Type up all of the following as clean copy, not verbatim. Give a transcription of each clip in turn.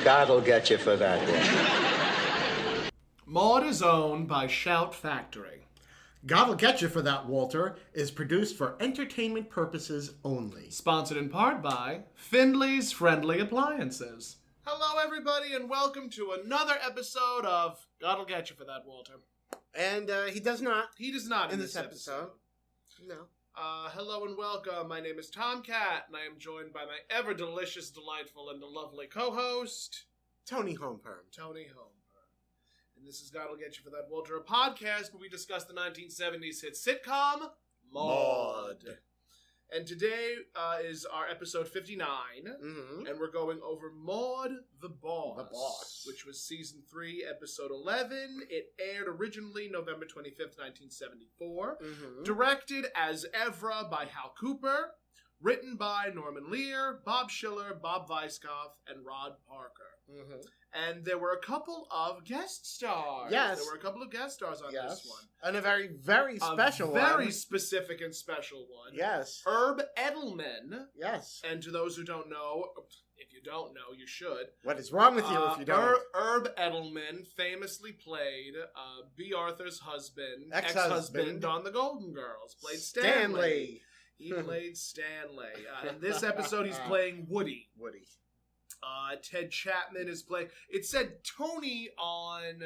God'll get you for that one. Maude is owned by Shout Factory. God'll Get You for That, Walter is produced for entertainment purposes only. Sponsored in part by Findley's Friendly Appliances. Hello, everybody, and welcome to another episode of God'll Get You for That, Walter. And he does not. He does not in this episode. No. Hello and welcome. My name is Tom Catt, and I am joined by my ever delicious, delightful, and lovely co-host, Toni Homeperm. Toni Homeperm. And this is God'll Get You for That, Walter, a podcast where we discuss the 1970s hit sitcom, Maude. And today is our episode 59, and we're going over Maude The Boss. Which was season 3, episode 11. It aired originally November 25th, 1974. Directed as Evra by Hal Cooper. Written by Norman Lear, Bob Schiller, Bob Weisskopf, and Rod Parker. And there were a couple of guest stars. Yes. There were a couple of guest stars on this one. And a very, very special one. A very specific and special one. Yes. Herb Edelman. Yes. And to those who don't know, if you don't know, you should. What is wrong with you if you don't? Herb Edelman famously played B. Arthur's husband, ex-husband on The Golden Girls. Played Stanley. He played Stanley. In this episode, he's playing Woody. Ted Chapman is playing. It said Tony on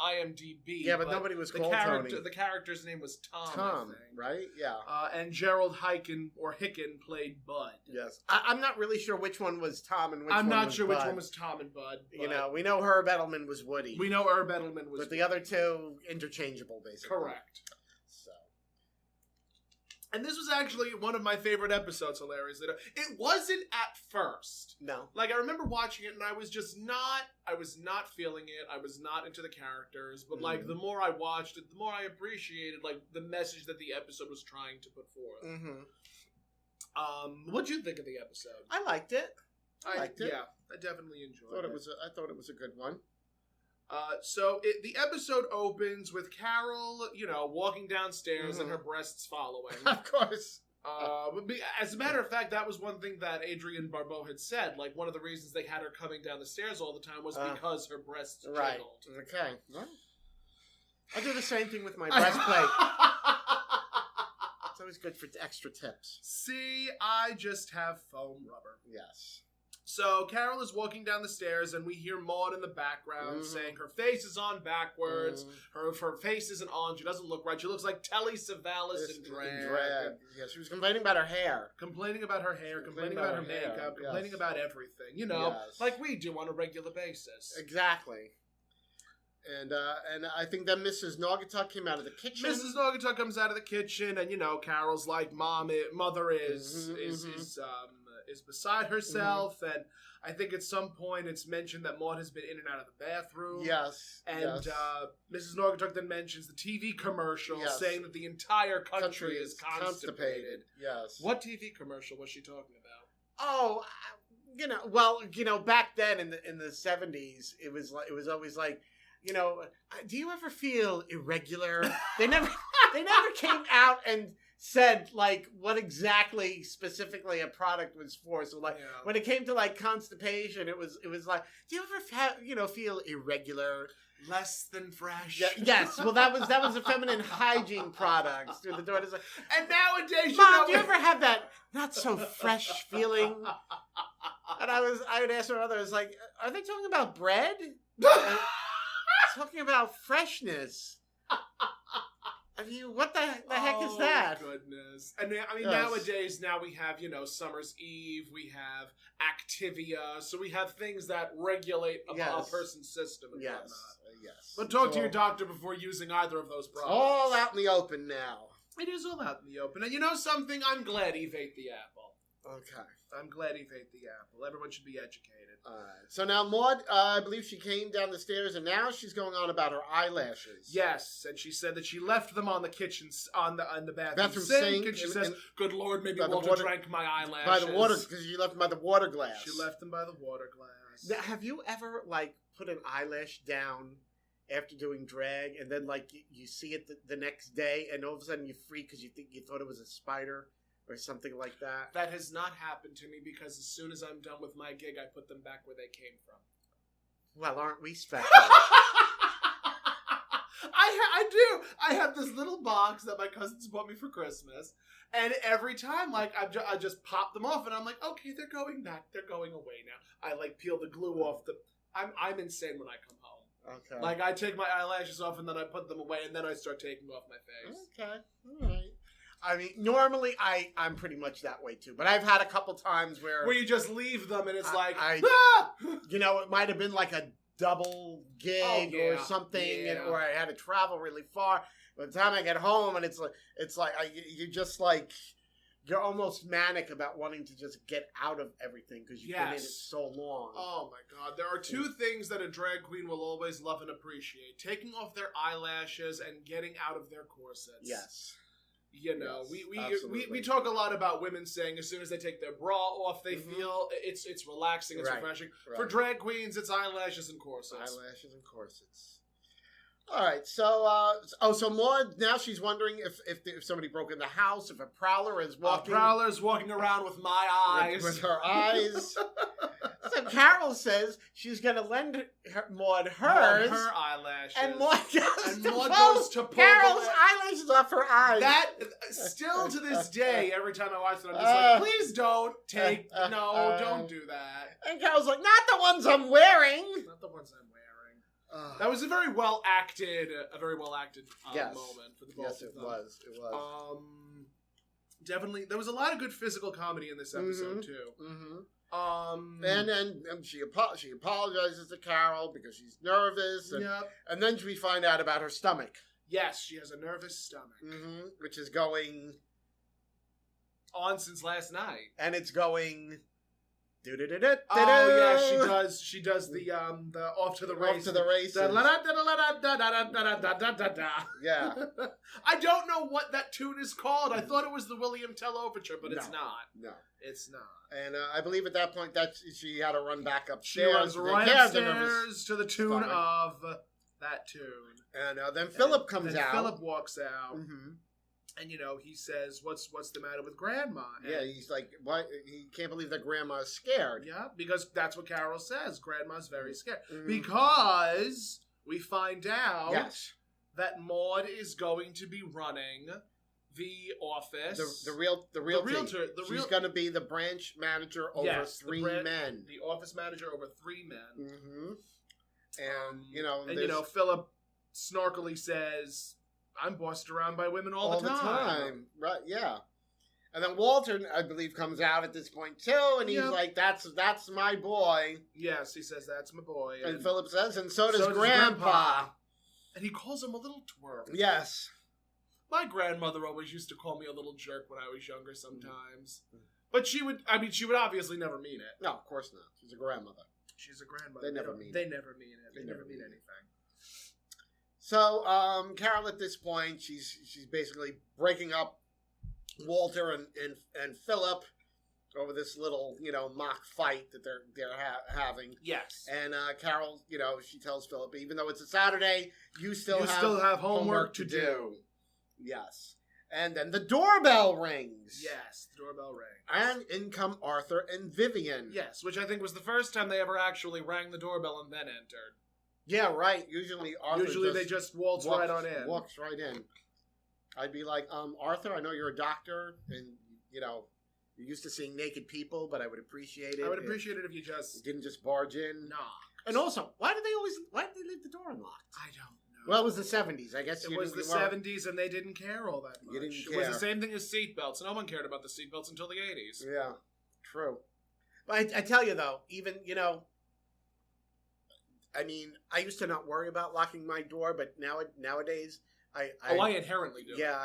IMDb. Yeah, but nobody was called Tony. The character's name was Tom. Tom, right? Yeah. And Gerald Hicken played Bud. Yes. I'm not really sure which one was Tom and which one was Bud. I'm not sure which one was Tom and Bud. You know, we know Herb Edelman was Woody. We know Herb Edelman was But the other two, interchangeable, basically. Correct. And this was actually one of my favorite episodes, hilarious. It wasn't at first. No. Like, I remember watching it, and I was not feeling it. I was not into the characters. But, like, the more I watched it, the more I appreciated, like, the message that the episode was trying to put forth. What'd you think of the episode? I liked it. I definitely enjoyed it. I thought it was a good one. So the episode opens with Carol, walking downstairs and her breasts following. Of course. As a matter of fact, that was one thing that Adrienne Barbeau had said. Like, one of the reasons they had her coming down the stairs all the time was because her breasts jiggled. Right. Okay. Well, I do the same thing with my breastplate. It's always good for extra tips. See, I just have foam rubber. Yes. So Carol is walking down the stairs, and we hear Maude in the background saying her face is on backwards. Her face isn't on. She doesn't look right. She looks like Telly Savalas in drag. Yeah, she was complaining about her hair. Complaining about her hair, complaining about her makeup, complaining about everything. Like we do on a regular basis. Exactly. And I think that Mrs. Naugatuck came out of the kitchen. Mrs. Naugatuck comes out of the kitchen, and Carol's like, mother is beside herself, and I think at some point it's mentioned that Maude has been in and out of the bathroom. Yes. And Mrs. Naugatuck then mentions the TV commercial saying that the entire country is constipated. Yes. What TV commercial was she talking about? Oh, back then in the 70s, it was always like, do you ever feel irregular? They never came out and said like what exactly specifically a product was for. So like when it came to like constipation, it was like, do you ever feel irregular, less than fresh? Yes. Well, that was a feminine hygiene product. The daughter's like, and nowadays, Mom, do you ever have that not so fresh feeling? And I would ask my mother, I was like, are they talking about bread? Talking about freshness. I mean, what the heck is that? Oh, goodness. And I mean, nowadays, we have, Summer's Eve, we have Activia, so we have things that regulate a person's system and whatnot. Yes. But talk to your doctor before using either of those products. All out in the open now. It is all out in the open. And you know something? I'm glad Eve ate the apple. Okay. I'm glad Eve ate the apple. Everyone should be educated. All right. So now Maude, I believe she came down the stairs, and now she's going on about her eyelashes. Yes, and she said that she left them on the kitchen, on the bathroom sink, and she says, "Good Lord, maybe Walter drank my eyelashes by the water, because she left them by the water glass." She left them by the water glass. Now, have you ever put an eyelash down after doing drag, and then you see it the next day, and all of a sudden you freak because you thought it was a spider? or something like that. That has not happened to me because as soon as I'm done with my gig, I put them back where they came from. Well, aren't we special? I do. I have this little box that my cousins bought me for Christmas, and every time, like, I just pop them off, and I'm like, okay, they're going back. They're going away now. I like peel the glue off the. I'm insane when I come home. Okay. Like, I take my eyelashes off, and then I put them away, and then I start taking off my face. Okay. All right. I mean, normally I'm pretty much that way too, but I've had a couple times where you just leave them, and it's ah! You know, it might have been like a double gig or something, or I had to travel really far. By the time I get home, and it's like you're just like you're almost manic about wanting to just get out of everything because you've been in it so long. Oh my God! There are two things that a drag queen will always love and appreciate: taking off their eyelashes and getting out of their corsets. Yes. You know, we talk a lot about women saying as soon as they take their bra off, they feel it's relaxing, it's refreshing. Right. For drag queens, it's eyelashes and corsets. Eyelashes and corsets. All right, so so Maude, now she's wondering if somebody broke in the house, if a prowler is walking. A prowler's walking around with my eyes. With her eyes. So Carol says she's going to lend Maude hers. Her eyelashes. And Maude goes to pull Carol's eyelashes off her eyes. That, still to this day, every time I watch it, I'm just like, please don't don't do that. And Carol's like, not the ones I'm wearing. Not the ones I'm wearing. That was a very well acted moment for the both of them. Yes, it was. Definitely, there was a lot of good physical comedy in this episode too. Mm-hmm. And she apologizes to Carol because she's nervous, and then we find out about her stomach. Yes, she has a nervous stomach, which is going on since last night, and it's going. Oh yeah, she does the off to the races. Off to the races. Yeah. I don't know what that tune is called. I thought it was the William Tell Overture, but it's not. No, it's not. And I believe at that point that she had to run back upstairs. She runs right upstairs to the tune of that tune. And then Philip comes out. Philip walks out. And, he says, what's the matter with Grandma? And he's like, why? He can't believe that Grandma's scared. Yeah, because that's what Carol says. Grandma's very scared. Because we find out that Maude is going to be running the office. The realtor. She's going to be the branch manager over three men. The office manager over 3 men. And, Philip snarkily says, I'm bossed around by women all the time. Right, yeah. And then Walter, I believe, comes out at this point, too, and he's like, that's my boy. Yes, he says, that's my boy. And Philip says, and so does Grandpa. And he calls him a little twerp. Yes. My grandmother always used to call me a little jerk when I was younger sometimes. But she would obviously never mean it. No, of course not. She's a grandmother. She's a grandmother. They never mean it. They never mean it. They never mean anything. So, Carol at this point, she's basically breaking up Walter and Philip over this little, mock fight that they're having. Yes. And Carol, she tells Philip, even though it's a Saturday, you still have homework to do. Yes. And then the doorbell rings. Yes, the doorbell rings. And in come Arthur and Vivian. Yes, which I think was the first time they ever actually rang the doorbell and then entered. Yeah, right. Usually they just walks right on in. Walks right in. I'd be like, Arthur, I know you're a doctor, and, you're used to seeing naked people, but I would appreciate it. I would appreciate it if you just... didn't just barge in. Knock. And also, why did they leave the door unlocked? I don't know. Well, it was the 70s. I guess it was the 70s, and they didn't care all that much. You didn't care. It was the same thing as seatbelts. No one cared about the seatbelts until the 80s. Yeah, true. But I tell you, though, even, I mean, I used to not worry about locking my door, but nowadays, I inherently do. Yeah,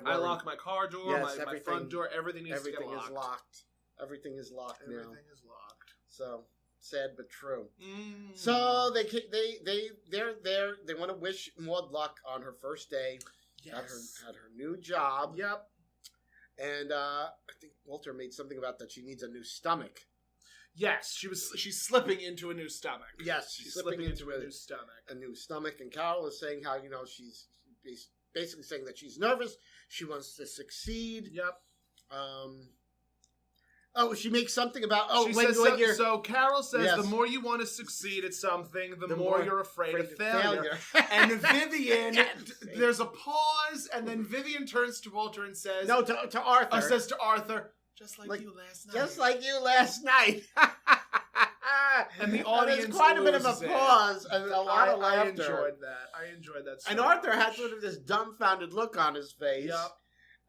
I lock my car door, my front door, everything needs to get locked. Is locked. Everything is locked now. Everything is locked. So, sad but true. So, they're there. They want to wish Maude luck on her first day at her new job. Yep. And I think Walter made something about that she needs a new stomach. Yes, she's slipping into a new stomach. Yes, she's slipping into a new stomach. A new stomach. And Carol is saying how, she's basically saying that she's nervous. She wants to succeed. Yep. Oh, she makes something about She when says you're so Carol says Yes. the more you want to succeed at something, the more you're afraid of failure. failure. And Vivian, Yes. there's a pause, and then Vivian turns to Walter and says, No, to Arthur. says to Arthur, just like you last night. Just like you last night. And the audience there's quite a bit of loses a it. pause and a lot of laughter. I enjoyed that. I enjoyed that so And Arthur much. had sort of this dumbfounded look on his face. Yep.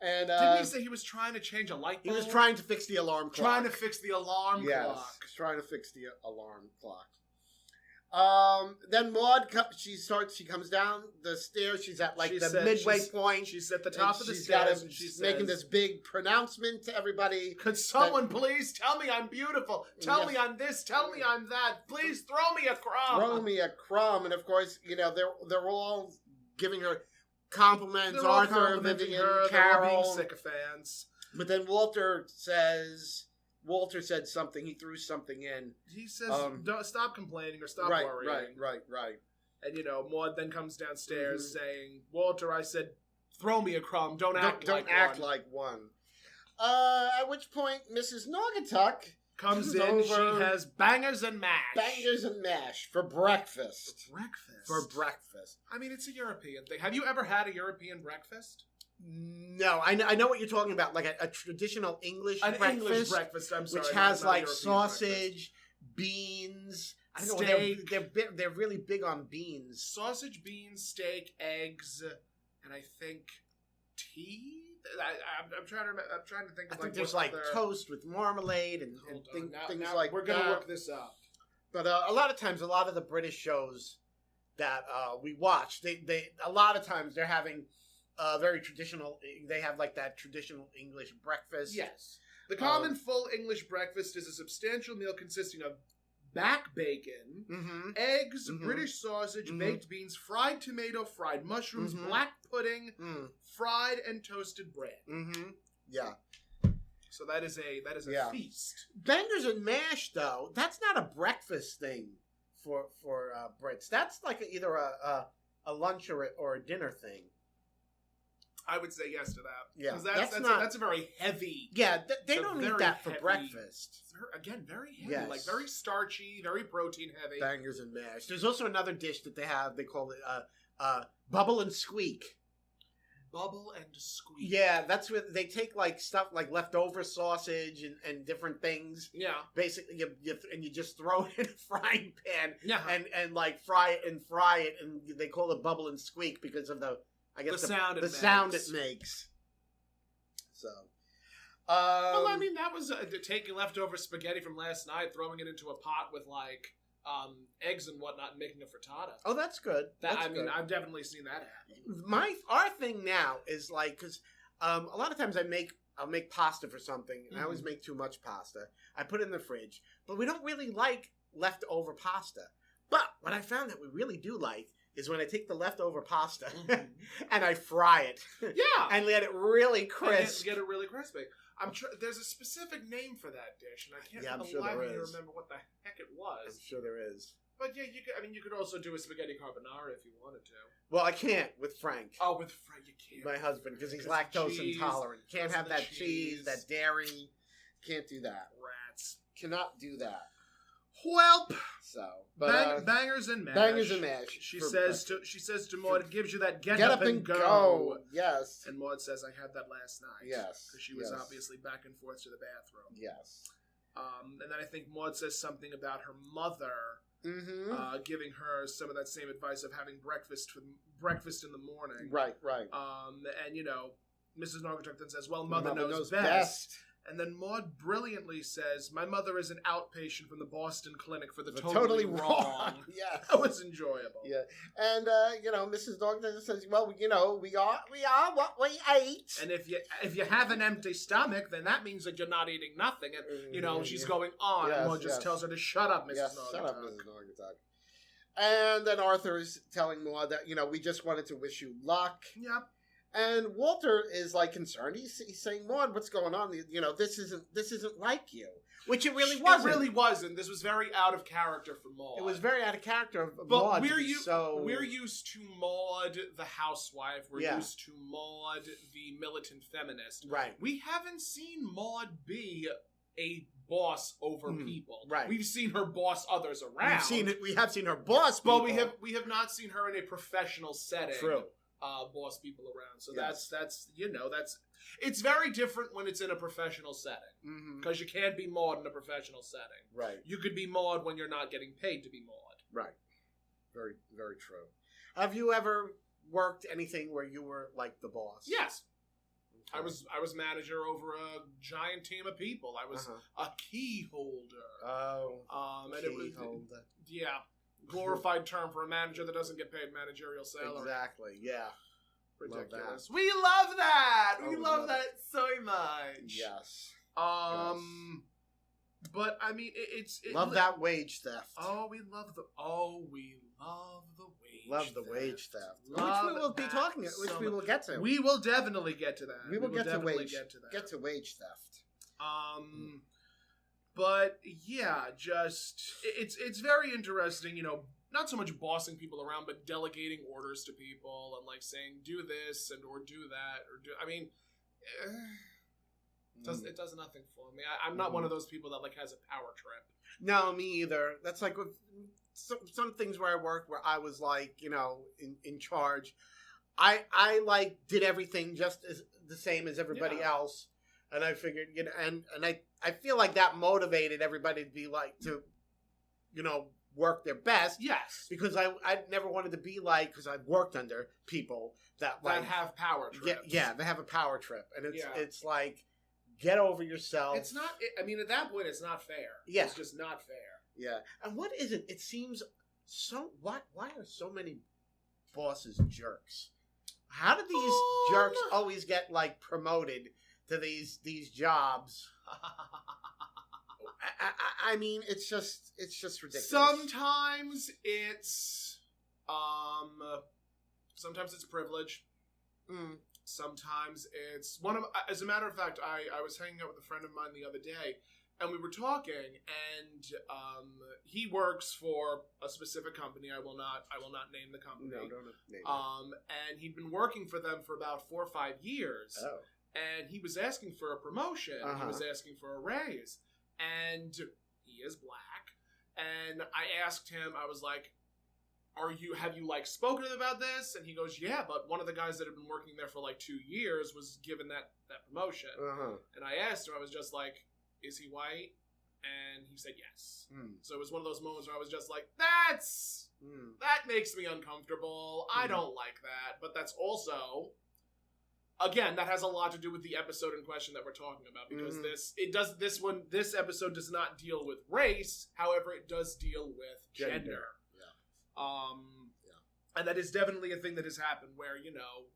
And Didn't he say he was trying to change a light he bulb? was trying to fix the alarm clock. Trying to fix the alarm Yes, clock. trying to fix the alarm clock. Then Maude, she comes down the stairs. She's at midway point. She's at the top of the she's stairs, and she's making this big pronouncement to everybody. Could someone please tell me I'm beautiful? Tell Yes. me I'm this. Tell me I'm that. Please throw me a crumb. Throw me a crumb. And of course, they're all giving her compliments. They're all Arthur, complimenting Vivian, her. They're all Carol. being sycophants. But then Walter said something. He threw something in. He says, Don't, stop complaining or stop worrying. Right. And, Maude then comes downstairs saying, Walter, I said, throw me a crumb. Don't act like one. At which point, Mrs. Naugatuck comes in. over. She has bangers and mash. Bangers and mash for breakfast. For breakfast. I mean, it's a European thing. Have you ever had a European breakfast? No, I know what you're talking about, like a traditional English breakfast. English breakfast, I'm sorry. Which has not like European sausage, beans. I don't know, steak. they're really big on beans. Sausage, beans, steak, eggs, and I think tea. I'm trying to think. I think there's like toast with marmalade and things like that. We're gonna look this up. But a lot of times, a lot of the British shows that we watch, they a lot of times they're having very traditional. They have like that traditional English breakfast. Yes, the common full English breakfast is a substantial meal consisting of back bacon, eggs, British sausage, baked beans, fried tomato, fried mushrooms, black pudding, fried and toasted bread. Yeah. So that is a feast. Bangers and mash, though, that's not a breakfast thing for Brits. That's like either a lunch or a dinner thing. I would say yes to that. Yeah, because that's a very heavy. Yeah, they don't eat that for breakfast. Again, very heavy, yes. like very starchy, very protein heavy. Bangers and mash. There's also another dish that they have. They call it bubble and squeak. Bubble and squeak. Yeah, that's what they take, like stuff like leftover sausage and different things. Yeah, basically you just throw it in a frying pan. Yeah, and like fry it, and they call it bubble and squeak because of the sound it makes. So, well, I mean, that was taking leftover spaghetti from last night, throwing it into a pot with like eggs and whatnot, and making a frittata. Oh, that's good. Mean, I've definitely seen that happen. Our thing now is like, because a lot of times I'll make pasta for something, and I always make too much pasta. I put it in the fridge, but we don't really like leftover pasta. But what I found that we really do like is when I take the leftover pasta and I fry it. Yeah. And let it really crisp. Get it really crispy. There's a specific name for that dish, and I can't remember what the heck it was. I'm sure there is. But yeah, you could also do a spaghetti carbonara if you wanted to. Well, I can't with Frank. Oh, with Frank you can't. My husband, because he's lactose intolerant. Can't have that cheese, that dairy. Can't do that. Rats. Cannot do that. Welp. So, but bangers and mash. Bangers and mash. She says to Maude, it gives you that get up and go. Yes. And Maude says, I had that last night. Yes. Because she was obviously back and forth to the bathroom. Yes. And then I think Maude says something about her mother giving her some of that same advice of having breakfast in the morning. Right. And Mrs. Naugatuck then says, well, mother knows best. And then Maude brilliantly says, my mother is an outpatient from the Boston Clinic for the totally wrong. Yeah. That was enjoyable. Yeah. And, Mrs. Naugatuck says, well, we are what we ate. And if you have an empty stomach, then that means that you're not eating nothing. And, she's going on. Yes, and Maude just tells her to shut up, Mrs. Naugatuck. Shut up, Mrs. Naugatuck. And then Arthur is telling Maude that, we just wanted to wish you luck. Yep. And Walter is like concerned. He's saying, Maude, what's going on? You know, this isn't like you. Which it really wasn't. It really wasn't. This was very out of character for Maude. It was very out of character of but Maude. We're used to Maude the housewife. We're used to Maude the militant feminist. Right. We haven't seen Maude be a boss over people. Right. We've seen her boss others around. We have seen her boss people. But we have not seen her in a professional setting. True. Boss people around. So Yes. that's it's very different when it's in a professional setting. Because you can't be Maude in a professional setting. Right. You could be Maude when you're not getting paid to be Maude. Right. Very, very true. Have you ever worked anything where you were like the boss? Yes. Okay. I was manager over a giant team of people. I was a key holder. Oh. And key it was holder. Yeah. Glorified term for a manager that doesn't get paid managerial salary. Exactly. Yeah. Ridiculous. We love that. Oh, we love that so much. Yes. But I mean, it's love that wage theft. Oh, we love the wage. Love the wage theft. Love which we will be talking. Which we will get to. We will definitely get to that. We will get to wage. that. Get to wage theft. But yeah, just it's very interesting. You know, not so much bossing people around, but delegating orders to people and like saying do this or do that or do. I mean. It does nothing for me. I'm not one of those people that like has a power trip. No, me either. That's like with some things where I worked where I was like, you know, in charge. I like did everything just as the same as everybody else, and I figured, you know, and I feel like that motivated everybody to be like to, you know, work their best. Yes, because I never wanted to be like, because I've worked under people that have power trips. Yeah, they have a power trip, and it's like. Get over yourself. It's not. I mean, at that point, it's not fair. Yeah, it's just not fair. Yeah, and what is it? It seems so. Why are so many bosses jerks? How do these jerks always get like promoted to these jobs? I mean, it's just ridiculous. Sometimes it's a privilege. Sometimes it's as a matter of fact, I was hanging out with a friend of mine the other day, and we were talking, and he works for a specific company. I will not name the company. No, don't name it. And he'd been working for them for about 4 or 5 years. Oh. And he was asking for a promotion. He was asking for a raise. And he is black. And I asked him, I was like, have you like spoken to them about this? And he goes, yeah, but one of the guys that had been working there for like 2 years was given that promotion. And I asked him, I was just like, is he white? And he said yes. So it was one of those moments where I was just like, that makes me uncomfortable. I don't like that. But that's also, again, that has a lot to do with the episode in question that we're talking about, because this episode does not deal with race. However, it does deal with gender. And that is definitely a thing that has happened where, you know,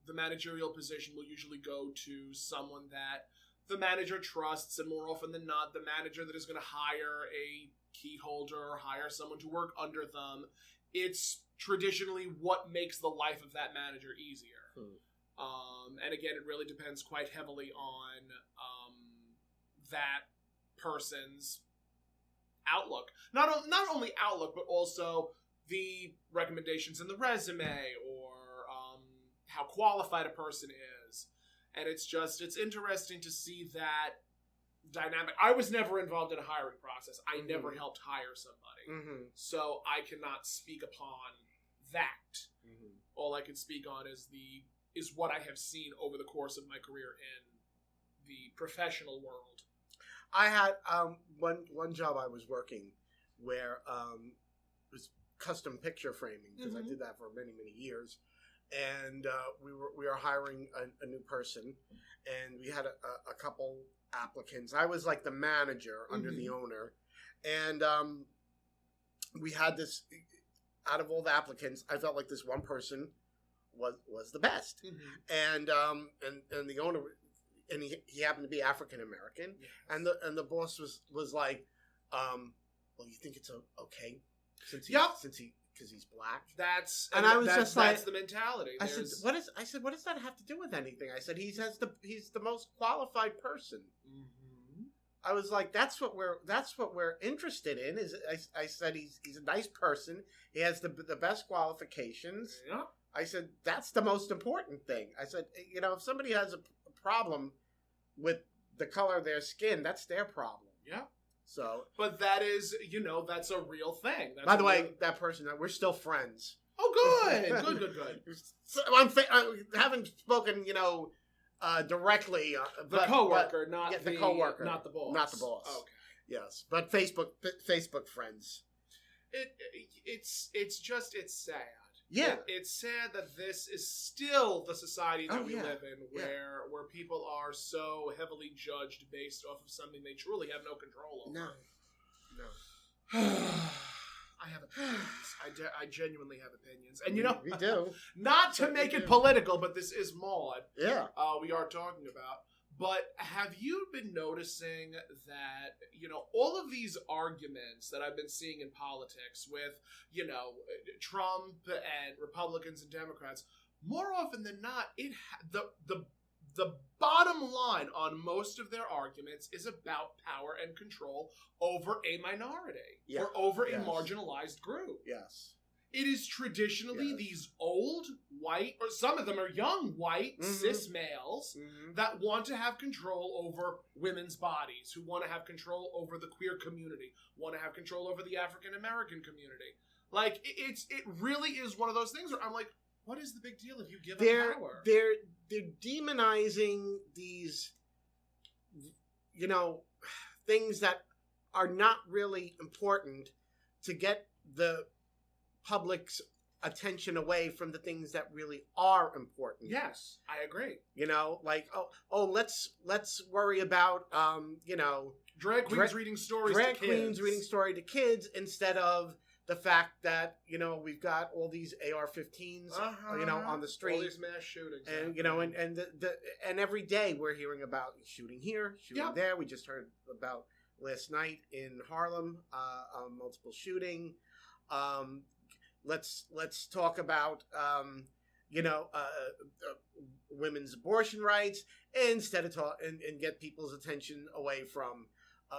the managerial position will usually go to someone that the manager trusts, and more often than not, the manager that is going to hire a key holder or hire someone to work under them, it's traditionally what makes the life of that manager easier. And again, it really depends quite heavily on that person's outlook. Not only outlook, but also the recommendations in the resume, or how qualified a person is. And it's interesting to see that dynamic. I was never involved in a hiring process. I never helped hire somebody. So I cannot speak upon that. All I can speak on is what I have seen over the course of my career in the professional world. I had one job I was working where it was custom picture framing, because I did that for many years, and we were hiring a new person, and we had a couple applicants. I was like the manager under the owner, and we had this. Out of all the applicants, I felt like this one person was the best, and the owner, and he happened to be African American, and the boss was like, well, you think it's okay Since because he's black. I was just like, that's the mentality. I said, what does that have to do with anything? I said, he's the most qualified person. Mm-hmm. I was like, that's what we're interested in. I said he's a nice person. He has the best qualifications. Yeah. I said that's the most important thing. I said, if somebody has a problem with the color of their skin, that's their problem. Yeah. So, but that is, that's a real thing. That's by the way, that person, we're still friends. Oh, good, good. So haven't spoken, directly. The coworker, not the coworker, not the boss. Not the boss. Okay. Yes, but Facebook friends. It's sad. Yeah, it's sad that this is still the society that we live in, where people are so heavily judged based off of something they truly have no control over. No. I have opinions. I genuinely have opinions, and we do. Not to make it political, but this is Maude. Yeah, we are talking about. But have you been noticing that, all of these arguments that I've been seeing in politics with, Trump and Republicans and Democrats, more often than not, the bottom line on most of their arguments is about power and control over a minority or over a marginalized group. Yes. It is traditionally these old, white, or some of them are young, white, cis males that want to have control over women's bodies, who want to have control over the queer community, want to have control over the African American community. Like, it really is one of those things where I'm like, what is the big deal if you give them power? They're demonizing these, things that are not really important to get the public's attention away from the things that really are important. Yes, I agree. Let's worry about drag queens reading stories to kids instead of the fact that we've got all these AR-15s on the street, all these mass shootings, and and every day we're hearing about shooting here, shooting there. We just heard about last night in Harlem, multiple shooting. Let's talk about women's abortion rights instead of and get people's attention away from.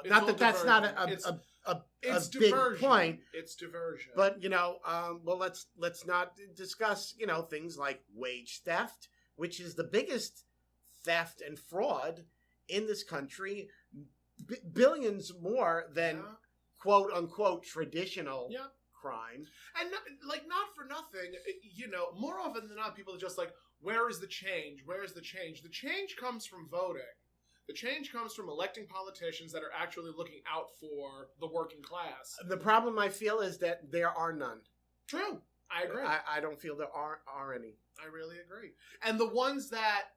Not that that's not a big point. It's diversion. But let's not discuss things like wage theft, which is the biggest theft and fraud in this country, billions more than quote unquote traditional. Crime. And not for nothing, more often than not, people are just like, where is the change? Where is the change? The change comes from voting. The change comes from electing politicians that are actually looking out for the working class. The problem I feel is that there are none. True. I agree. I don't feel there are any. I really agree. And the ones that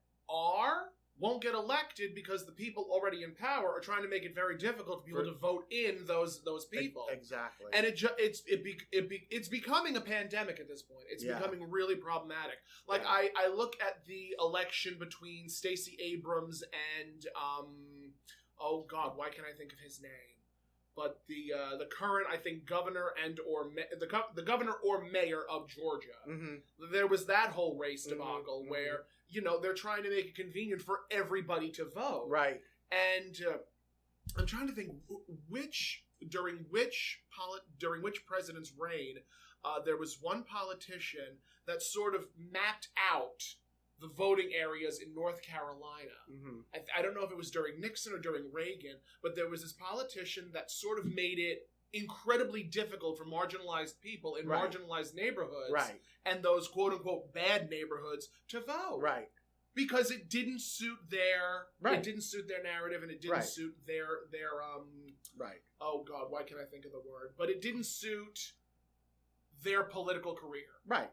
won't get elected because the people already in power are trying to make it very difficult for people to vote in those people. Exactly. And it's becoming a pandemic at this point. It's becoming really problematic. Like I look at the election between Stacey Abrams and oh God, why can't I think of his name? But the current, I think, governor the governor or mayor of Georgia. Mm-hmm. There was that whole race debacle where they're trying to make it convenient for everybody to vote. Right. And I'm trying to think during which president's reign there was one politician that sort of mapped out the voting areas in North Carolina. Mm-hmm. I don't know if it was during Nixon or during Reagan, but there was this politician that sort of made it incredibly difficult for marginalized people in marginalized neighborhoods and those quote-unquote bad neighborhoods to vote. Right. Because it didn't suit their narrative, and it didn't suit their oh God, why can't I think of the word? But it didn't suit their political career. Right.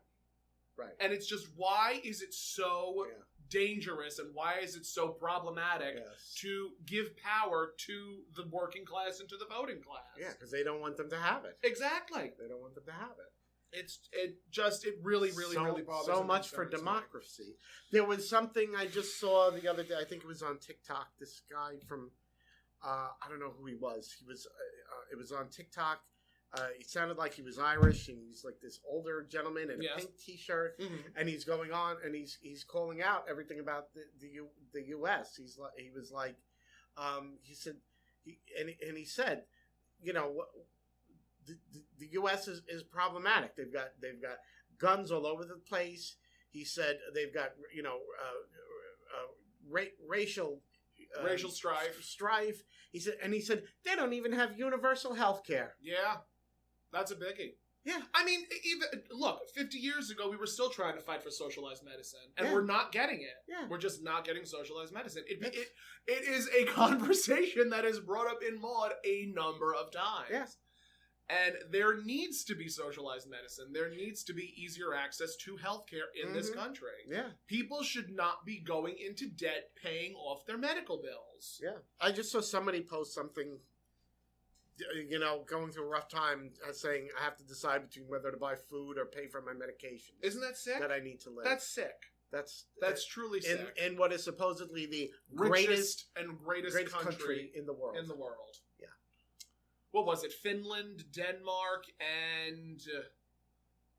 Right. And it's just, why is it so dangerous and why is it so problematic to give power to the working class and to the voting class? Yeah, because they don't want them to have it. Exactly. They don't want them to have it. It really bothers so much for democracy. There was something I just saw the other day. I think it was on TikTok. This guy from I don't know who he was. It was on TikTok, He sounded like he was Irish, and he's like this older gentleman in a Yes. pink T-shirt, and he's going on and he's calling out everything about the U.S. He was like, he said, he said, you know, the U.S. is problematic. They've got guns all over the place. He said they've got, you know, racial strife. He said they don't even have universal health care. Yeah, that's a biggie. Yeah. I mean, even look, 50 years ago, we were still trying to fight for socialized medicine, and Yeah. we're not getting it. Yeah. We're just not getting socialized medicine. It is a conversation that is brought up in Maude a number of times. Yes. And there needs to be socialized medicine. There needs to be easier access to healthcare in this country. Yeah. People should not be going into debt paying off their medical bills. Yeah. I just saw somebody post something, you know, going through a rough time, saying I have to decide between whether to buy food or pay for my medication. Isn't that sick? That I need to live. That's sick. That's truly sick. In what is supposedly the Richest and greatest country in the world. Yeah. What was it? Finland, Denmark, and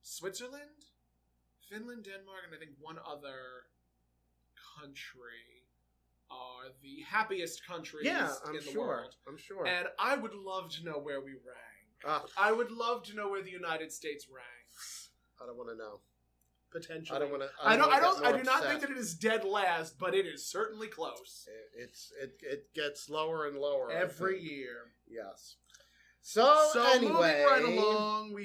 Switzerland? Finland, Denmark, and I think one other country are the happiest countries in the world. I'm sure. And I would love to know where we rank. I would love to know where the United States ranks. I don't want to know. Potentially. I don't want to. I do not think that it is dead last, but it is certainly close. It gets lower and lower every year. Yes. So anyway, moving right along,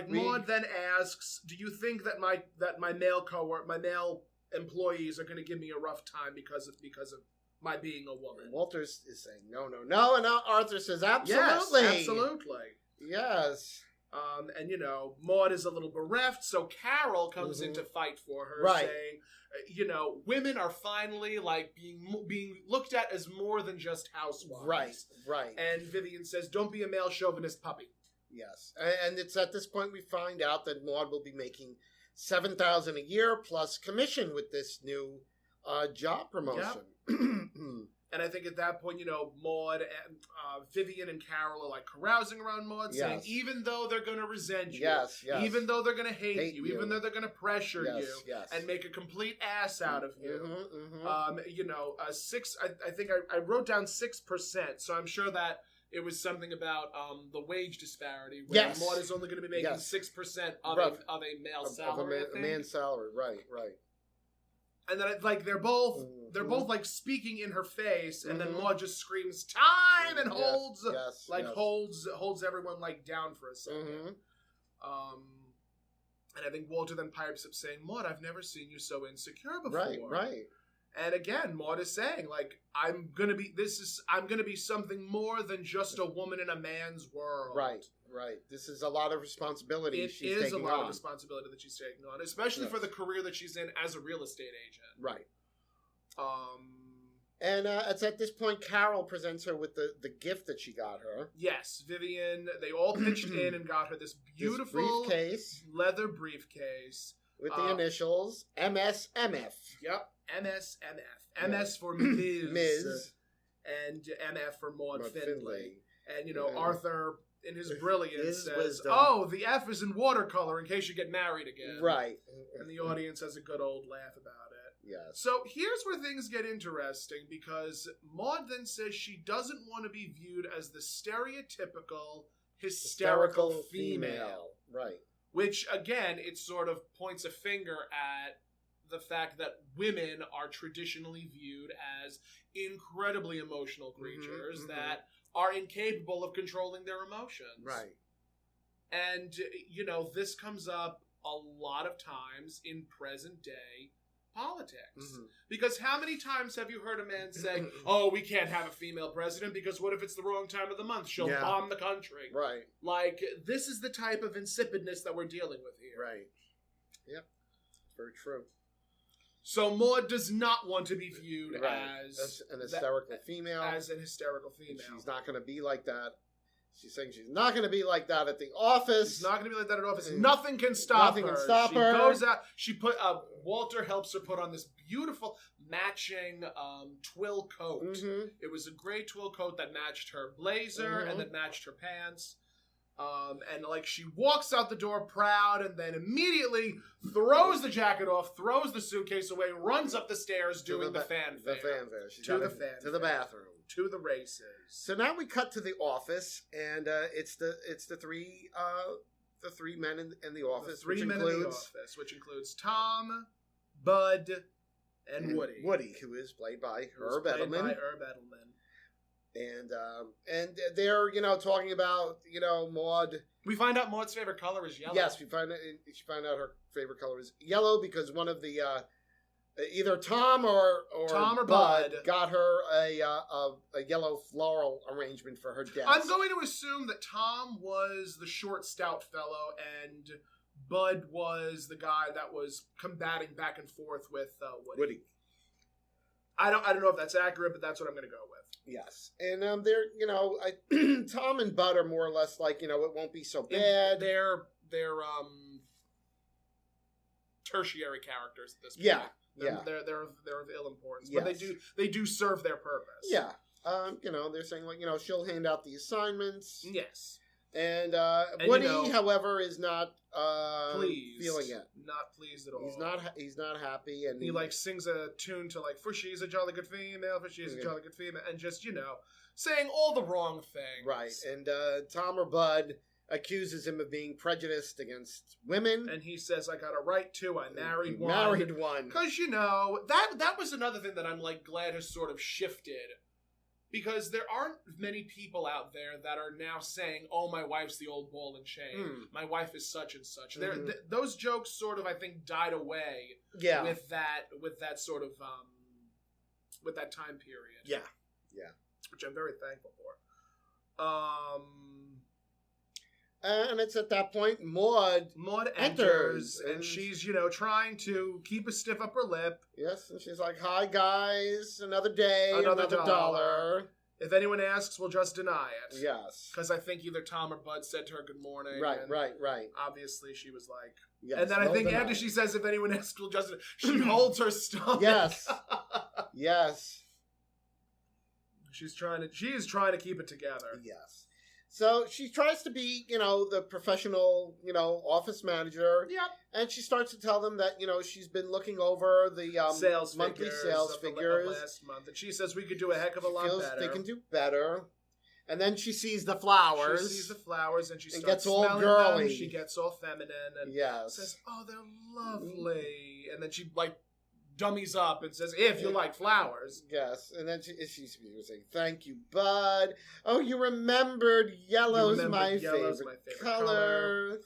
Maude then asks, "Do you think that my male employees are going to give me a rough time because of my being a woman?" Walters is saying no, and Arthur says absolutely, yes, absolutely, yes. And you know, Maude is a little bereft, so Carol comes in to fight for her, saying, you know, women are finally like being looked at as more than just housewives. Right. And Vivian says, "Don't be a male chauvinist puppy." Yes, and it's at this point we find out that Maude will be making $7,000 a year plus commission with this new job promotion. Yep. And I think at that point, you know, Maude and Vivian and Carol are like carousing around Maude, saying, even though they're going to resent you, even though they're going to hate you, even though they're going to pressure you and make a complete ass out of you, you know, I think I wrote down 6%, so I'm sure that it was something about the wage disparity, where Maude is only going to be making 6% of a male salary. Of a man's salary, right. And then like they're both like speaking in her face, and then Maude just screams time and holds everyone like down for a second. And I think Walter then pipes up saying, "Maude, I've never seen you so insecure before." Right. And again, Maude is saying, like, I'm gonna be something more than just a woman in a man's world. Right. This is a lot of responsibility It is a lot of responsibility that she's taking on, especially for the career that she's in as a real estate agent. Right. And it's at this point Carol presents her with the gift that she got her. Yes, Vivian. They all pitched in and got her this beautiful leather briefcase with the initials MSMF. Yep, MSMF. MS for Ms. And MF for Maude Findlay. And you know, Arthur, in his brilliance, says, wisdom. "Oh, the F is in watercolor in case you get married again." Right. And the audience has a good old laugh about it. Yes. So here's where things get interesting, because Maude then says she doesn't want to be viewed as the stereotypical hysterical female. Right. Which, again, it sort of points a finger at the fact that women are traditionally viewed as incredibly emotional creatures that are incapable of controlling their emotions. Right. And, you know, this comes up a lot of times in present day politics. Because how many times have you heard a man say, "Oh, we can't have a female president because what if it's the wrong time of the month? She'll bomb the country." Right. Like, this is the type of insipidness that we're dealing with here. Right. Yep. Very true. So Maude does not want to be viewed as an hysterical female. As an hysterical female. She's not going to be like that. She's saying she's not going to be like that at the office. She's not going to be like that at office. Nothing can stop her. Nothing can stop she her. She goes out. She put Walter helps her put on this beautiful matching twill coat. It was a gray twill coat that matched her blazer and that matched her pants. And like she walks out the door proud and then immediately throws the jacket off, throws the suitcase away, runs up the stairs doing the fanfare. The fanfare. She's To the gotta- fanfare. To the bathroom. To the races. So now we cut to the office, and it's the three men in the office, The three men in the office, which includes Tom, Bud, and Woody. Woody, who is played by Herb Played Edelman. by Herb Edelman. And they're talking about Maude. We find out Maude's favorite color is yellow. Yes, she find out her favorite color is yellow because one of the either Tom or Bud got her a yellow floral arrangement for her desk. I'm going to assume that Tom was the short, stout fellow, and Bud was the guy that was combating back and forth with Woody. I don't know if that's accurate, but that's what I'm going to go with. Yes, and they're Tom and Bud are more or less like it won't be so bad. They're tertiary characters at this point. Yeah. They're of ill importance, Yes. but they do serve their purpose. Yeah, they're saying she'll hand out the assignments. Yes. And Woody, however, is not pleased. feeling it. Not pleased at all. He's not happy, and he sings a tune to for she's a jolly good female, for she's a jolly good female, and just saying all the wrong things. Right. And Tom or Bud accuses him of being prejudiced against women, and he says, "I got a right to. I married one." Married one. Because that was another thing that I'm glad has sort of shifted. Because there aren't many people out there that are now saying, "Oh, my wife's the old ball and chain. My wife is such and such." Mm-hmm. Those jokes sort of, I think, died away. Yeah. With that sort of with that time period. Yeah. Which I'm very thankful for. And it's at that point Maude enters and she's trying to keep a stiff upper lip. Yes, and she's like, "Hi guys, another day, another dollar. If anyone asks, we'll just deny it." Yes, because I think either Tom or Bud said to her good morning. Right. Obviously, she was like, yes, and then I think after she says, "If anyone asks, we'll just," she holds her stomach. Yes, yes. She is trying to keep it together. Yes. So she tries to be, the professional, office manager. Yep. And she starts to tell them that, she's been looking over the monthly sales figures of last month, and she says we could do a heck of a lot better. They can do better. And then she sees the flowers. She sees the flowers, and she starts gets all smelling girly. them. She gets all feminine, and says, "Oh, they're lovely." And then she dummies up and says, "If you like flowers." Yes, and then she's saying, "Thank you, Bud. Oh, you remembered yellow's my favorite color."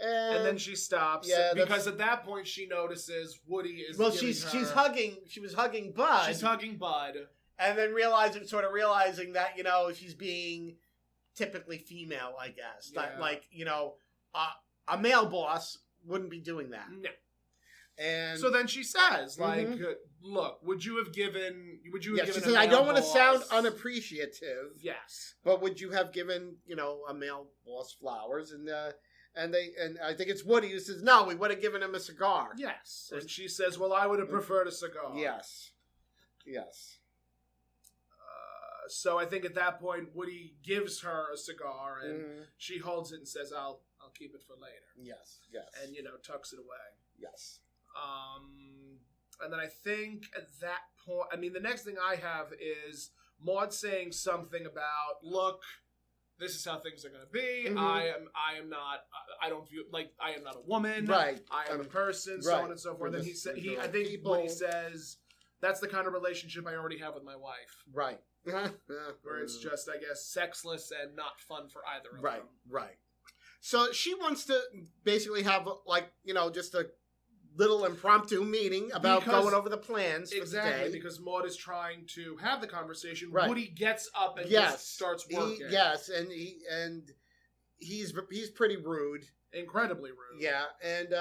And then she stops because at that point she notices Woody is. Well, she's hugging. She was hugging Bud. She's hugging Bud, and then realizing that she's being typically female, I guess. Yeah. A male boss wouldn't be doing that. No. And so then she says, "Look, would you have given?" She says, "I don't want to sound unappreciative. Yes, but would you have given a male boss flowers?" And I think it's Woody who says, "No, we would have given him a cigar." Yes, and she says, "Well, I would have preferred a cigar." Yes. So I think at that point Woody gives her a cigar, and she holds it and says, "I'll keep it for later." Yes. And tucks it away. Yes. And then I think at that point, the next thing I have is Maude saying something about, "Look, this is how things are going to be. I am not. I don't view I am not a woman. Right. I am a person. So on and so forth." And I think Woody says, "That's the kind of relationship I already have with my wife." Right. Where it's just, I guess, sexless and not fun for either of them. Right. So she wants to basically have just a little impromptu meeting about going over the plans for the day. Because Maude is trying to have the conversation. Right. Woody gets up and just starts working. And he's pretty rude. Incredibly rude. Yeah, and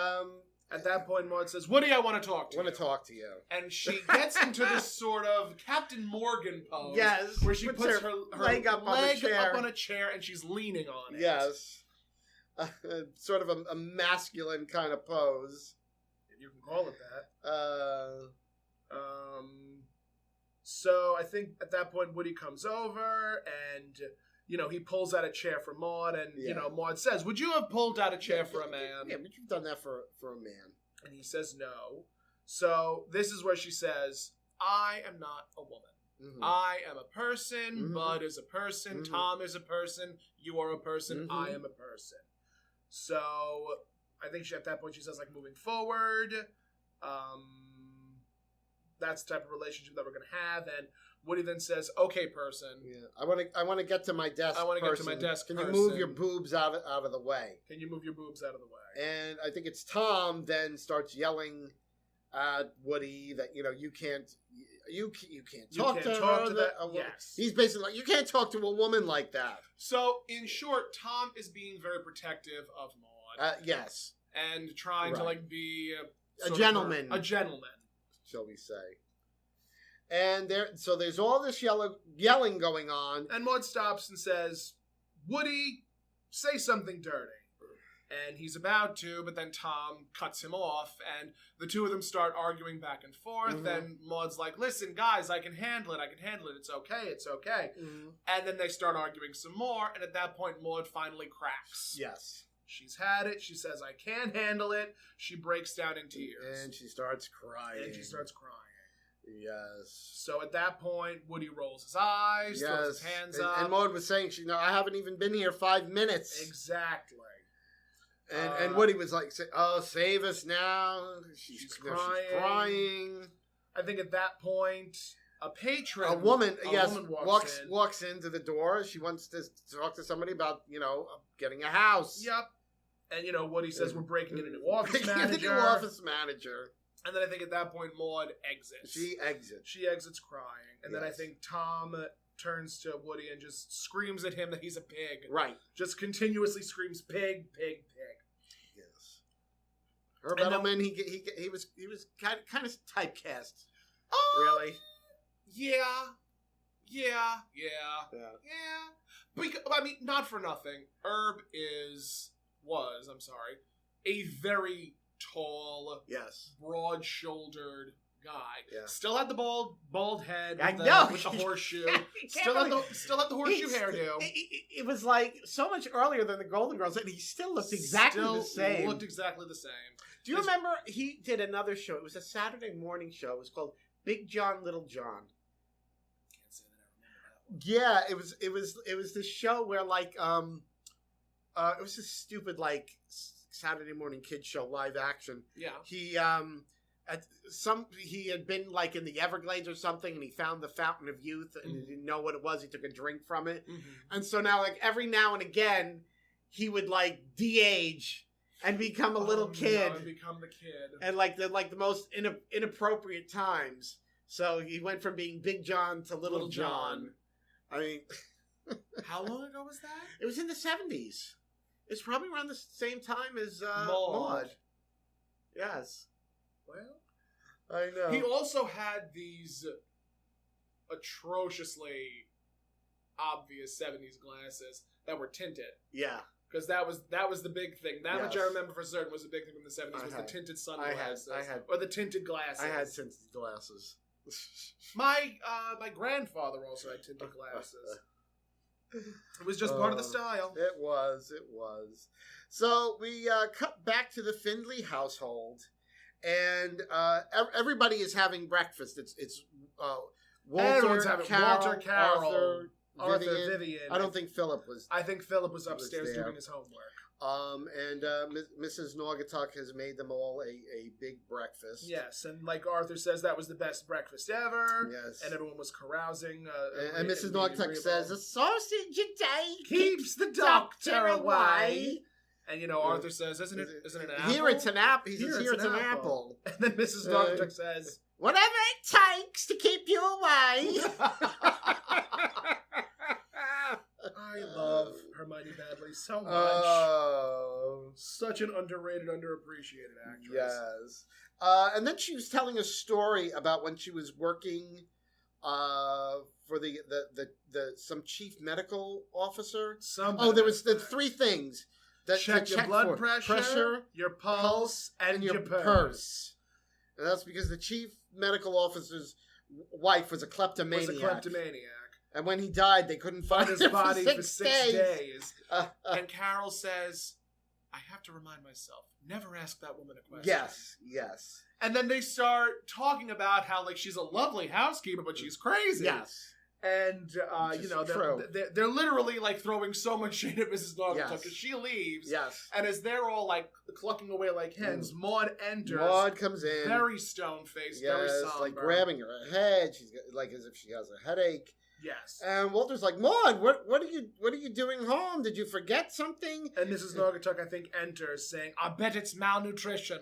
at that point, Maude says, "Woody, I want to talk to you." I want to talk to you. And she gets into this sort of Captain Morgan pose. Yes. Where she puts her leg up on a chair and she's leaning on it. Yes. Sort of a masculine kind of pose. You can call it that. So I think at that point Woody comes over and he pulls out a chair for Maude, and, Yeah. Maude says, would you have pulled out a chair for a man? Yeah, but you've done that for a man. And he says no. So this is where she says, I am not a woman. Mm-hmm. I am a person. Mhm. Bud is a person. Mhm. Tom is a person. You are a person. Mhm. I am a person. So I think at that point she says, like, moving forward, that's the type of relationship that we're going to have. And Woody then says, okay, person. Yeah, I want to get to my desk. I want to get to person. my desk. Can person. you move your boobs out of the way? Can you move your boobs out of the way? And I think it's Tom then starts yelling at Woody that you can't talk to her. Yes. He's basically like, you can't talk to a woman like that. So in short, Tom is being very protective of Maude. Yes, And trying to, Right. like, be a gentleman, a gentleman. shall we say? And there's all this yelling going on. And Maude stops and says, Woody, say something dirty. And he's about to, but then Tom cuts him off, and the two of them start arguing back and forth. Mhm. And Maude's like, listen, guys, I can handle it. It's okay. Mm-hmm. And then they start arguing some more, and at that point, Maude finally cracks. Yes. She's had it. She says, I can't handle it. She breaks down in tears. And she starts crying. Yes. So at that point, Woody rolls his eyes, throws his hands up. And Maude was saying, I haven't even been here 5 minutes. Exactly. And Woody was like, oh, save us now. She's crying. I think at that point, a patron, A woman walks in. walks into the door. She wants to talk to somebody about, getting a house. Yep. And, Woody says, we're breaking in a new office Breaking in manager. a new office manager. And then I think at that point, Maude exits. She exits. She exits crying. And then I Yes. think Tom turns to Woody and just screams at him that he's a pig. Right. Just continuously screams, pig, pig, pig. Yes. Herb And then- Edelman, he was kind of typecast. Oh, Really? Yeah. Yeah. Because, I mean, not for nothing. Herb was a very tall, Yes. broad-shouldered guy. Yeah. Still had the bald head I with, know. with the horseshoe. Can't still had believe- the horseshoe hairdo. It was like so much earlier than the Golden Girls, and he still looked exactly the same. Looked exactly the same. Do you remember he did another show? It was a Saturday morning show. It was called Big John, Little John. Can't say that I remember that one. Yeah, it was this show where like it was this stupid like Saturday morning kid show, live action. Yeah. He he had been like in the Everglades or something, and he found the Fountain of Youth, and he didn't know what it was. He took a drink from it, and so now like every now and again, he would like de-age and become a little kid, No, become the kid. and like the most inappropriate times. So he went from being Big John to Little John. I mean, How long ago was that? it was in the 70s. It's probably around the same time as Maude. Maude. Yes. Well, I know. he also had these atrociously obvious 70s glasses that were tinted. Yeah. Because that was the big thing. That which I Yes. remember for certain was a big thing in the 70s was the tinted sunglasses. I had or the tinted glasses. I had tinted glasses. My grandfather also had tinted glasses. It was just part of the style. It was. So we cut back to the Findlay household, and everybody is having breakfast. It's Everyone's Walter, having Carol, Carol, Arthur, Vivian. I don't think Philip was. I think Philip was upstairs there. doing his homework. And Mrs. Naugatuck has made them all a big breakfast. Yes, and like Arthur says, that was the best breakfast ever. Yes. And everyone was carousing. And Mrs. Naugatuck says, "A sausage a day keeps the doctor away. And Arthur says, isn't it an apple? Here it's an apple. He says, Here here it's it's an an apple." apple. And then Mrs. Naugatuck says, Whatever it takes to keep you away. I love Hermione Badley so much. Oh. Such an underrated, underappreciated actress. Yes. And then she was telling a story about when she was working for the some chief medical officer. There was the three things. Check your blood pressure, your pulse, and your purse. And that's because the chief medical officer's wife was a kleptomaniac. And when he died, they couldn't find his him body for for 6 6 days. days. And Carol says, I have to remind myself, never ask that woman a question. Yes. And then they start talking about how, like, she's a lovely housekeeper, but she's crazy. Yes. And, they're literally, like, throwing so much shade at Mrs. Naugatuck because she leaves. Yes. And as they're all, like, clucking away like hens, Maude enters. Maude comes in. Very stone-faced, very somber. Like, grabbing her head. She's like as if she has a headache. Yes. And Walter's like, Maude, what are you doing home? Did you forget something? And Mrs. Naugatuck, I think, enters saying, I bet it's malnutrition.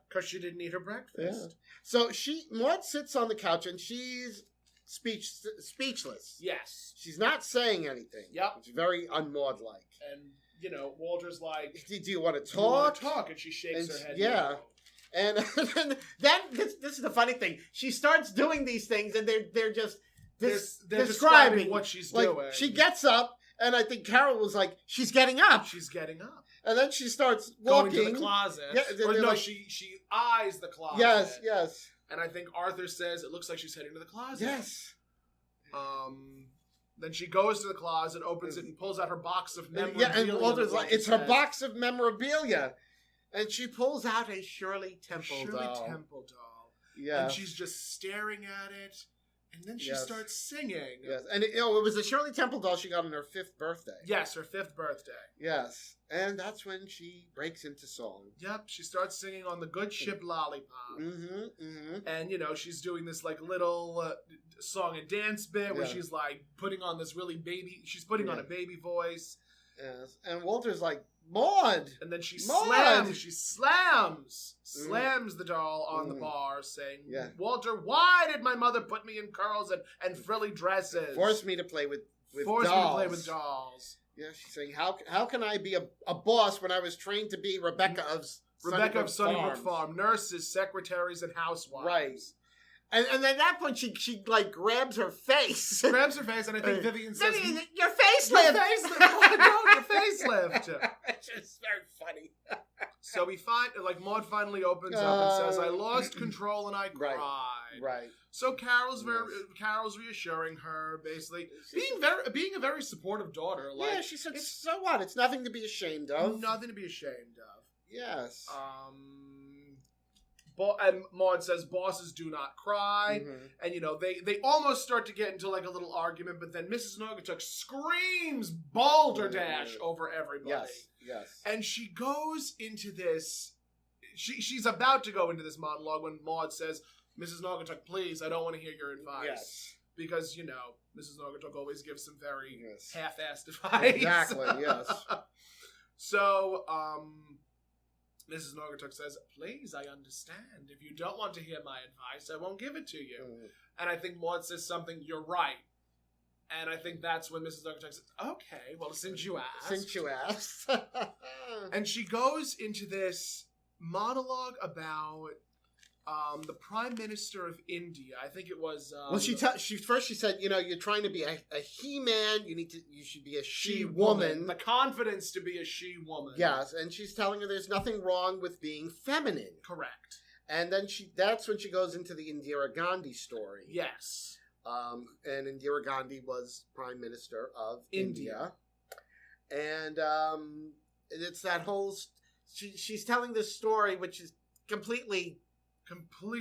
Because she didn't eat her breakfast. Yeah. So Maude sits on the couch and she's speechless. Yes. She's not saying anything. Yep. It's very un-Maude-like. And, Walter's like, do you want to talk? Do you want to talk? And she shakes her head. Yeah. No. And then this is the funny thing. She starts doing these things and they're just they're describing what she's doing. She gets up, and I think Carol was like, she's getting up. She's getting up. And then she starts walking. Going to the closet. Yeah, or no, like, she eyes the closet. Yes. And I think Arthur says, it looks like she's heading to the closet. Yes. Then she goes to the closet, opens it, and pulls out her box of memorabilia. Yeah, and Walter's like, it's her box of memorabilia. And she pulls out a Shirley Temple doll. Yeah. And she's just staring at it. And then she starts singing. Yes. And it was a Shirley Temple doll she got on her 5th birthday. Yes, her 5th birthday. Yes. And that's when she breaks into song. Yep. She starts singing on the good ship Lollipop. Mm-hmm. And, she's doing this, like, little song and dance bit where she's, like, putting on this really she's putting on a baby voice. Yes. And Walter's like, Maude! And then she Maude! slams the doll on the bar, saying, Yeah. Walter, why did my mother put me in curls and frilly dresses? Forced me to play with dolls. Forced me to play with dolls. Yeah, she's saying, how can I be a boss when I was trained to be Rebecca of Sunnybrook Farm, nurses, secretaries, and housewives. Right. And at that point, she like grabs her face. Grabs her face, and I think Vivian says, your facelift! Your facelift! It's just very funny. So we find, like, Maude finally opens up and says, I lost control and I cried. Right. So Carol's reassuring her, basically, being a very supportive daughter. Like, yeah, she said, so what? It's nothing to be ashamed of. Nothing to be ashamed of. Yes. And Maude says bosses do not cry. And, they almost start to get into, like, a little argument, but then Mrs. Naugatuck screams balderdash over everybody. Yes. And she goes into this, she's about to go into this monologue when Maude says, Mrs. Naugatuck, please, I don't want to hear your advice. Yes. Because, Mrs. Naugatuck always gives some very half-assed advice. Exactly, yes. So, Mrs. Naugatuck says, please, I understand. If you don't want to hear my advice, I won't give it to you. And I think Maude says something, you're right. And I think that's when Mrs. Naugatuck says, okay, well, since you asked. And she goes into this monologue about the Prime Minister of India. I think it was... well, she said, you're trying to be a he-man. You should be a she-woman. The confidence to be a she-woman. Yes, and she's telling her there's nothing wrong with being feminine. Correct. And then that's when she goes into the Indira Gandhi story. Yes. And Indira Gandhi was Prime Minister of India. And it's that whole... She's telling this story, which is completely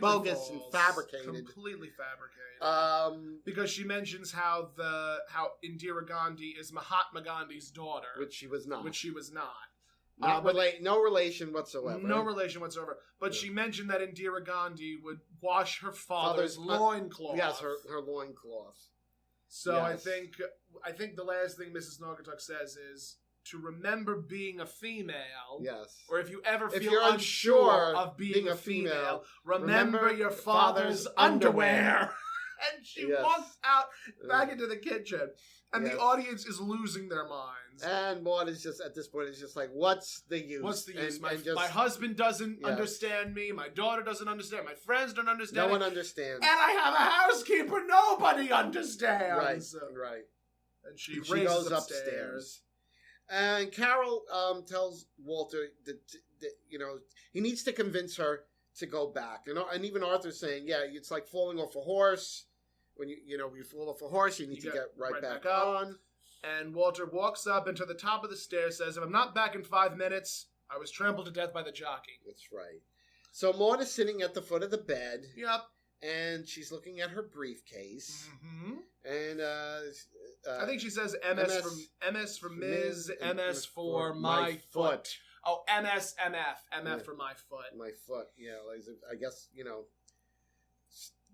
bogus false. And fabricated. Completely fabricated. Because she mentions how Indira Gandhi is Mahatma Gandhi's daughter. Which she was not. No relation whatsoever. No relation whatsoever. But she mentioned that Indira Gandhi would wash her father's loincloth. Yes, her loincloth. So yes. I think the last thing Mrs. Naugatuck says is to remember being a female. Yes. Or if you ever feel you're unsure of being a female, remember your father's underwear. And she walks out back into the kitchen. And the audience is losing their minds. And Maude is just, at this point, is just like, what's the use? What's the use? My husband doesn't understand me. My daughter doesn't understand. My friends don't understand. No one understands. And I have a housekeeper nobody understands. Right. And she goes upstairs. And Carol tells Walter that he needs to convince her to go back. And even Arthur's saying, it's like falling off a horse. when you fall off a horse, you need to get right back up. on. And Walter walks up and to the top of the stairs says, "If I'm not back in 5 minutes, I was trampled to death by the jockey." That's right. So Maude is sitting at the foot of the bed. Yep. And she's looking at her briefcase. Mm-hmm. And I think she says MS for Ms, MS for my foot. Oh, MS, MF for my foot. My foot, yeah. I guess,